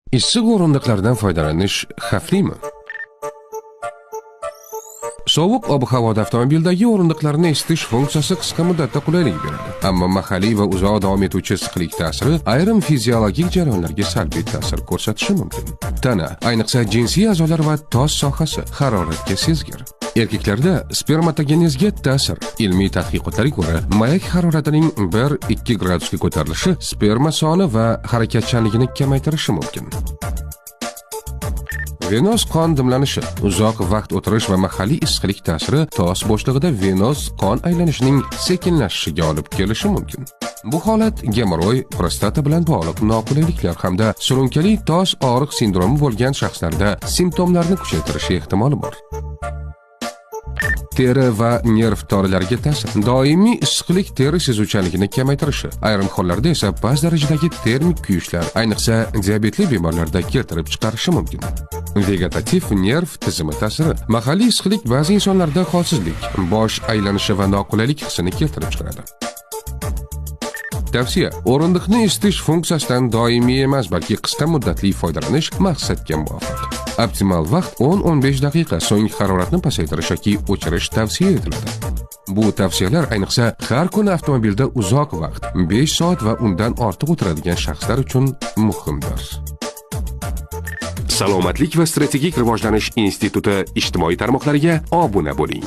Issiq o'rindiqlardan foydalanish xavflimi? Sovuq ob-havoda avtomobildagi o'rindiqlarni isitish funksiyasi qisqa muddatda qulaylik beradi. Ammo mahalliy va uzoq davom etuvchi issiqlik ta'siri ayrim fiziologik jarayonlarga salbiy ta'sir ko'rsatishi mumkin. Tana, ayniqsa jinsiy a'zolar va tos sohasi haroratga sezgir. Erkaklarda spermatogenezga ta'sir. Ilmiy tadqiqotlarga ko'ra, mayak haroratining 1-2 gradusga ko'tarilishi sperma soni va harakatchanligini kamaytirishi mumkin. Venoz qon dimlanishi, uzoq vaqt o'tirish va mahalliy issiqlik ta'siri tos bo'shlig'ida venoz qon aylanishining sekinlashishiga olib kelishi mumkin. Bu holat gemoroy, prostata bilan bog'liq noqulayliklar hamda surunkali tos og'riq sindromi bo'lgan shaxslarda simptomlarni kuchaytirishi ehtimoli bor. Teri va nerv tolalariga ta'sir. Doimiy issiqlik teri sezuvchanligini kamaytirishi, ayrim hollarda esa past darajadagi termik kuyishlar, ayniqsa diabetli bemorlarda keltirib chiqarishi mumkin. Vegetativ nerv tizimi ta'siri. Mahalliy issiqlik ba'zi insonlarda holsizlik, bosh aylanishi va noqulaylik hissini keltirib chiqaradi. Tavsiya: o'rindiqni isitish funksiyasidan doimiy emas, balki qisqa muddatli foydalanish maqsadga muvofiq. Optimal vaqt 10-15 daqiqa, so'ng haroratni pasaytirish yoki o'chirish tavsiya etiladi. Bu tavsiyalar ayniqsa har kuni avtomobilda uzoq vaqt, 5 soat va undan ortiq o'tiradigan shaxslar uchun muhimdir. Salomatlik va strategik rivojlanish instituti ijtimoiy tarmoqlariga obuna bo'ling.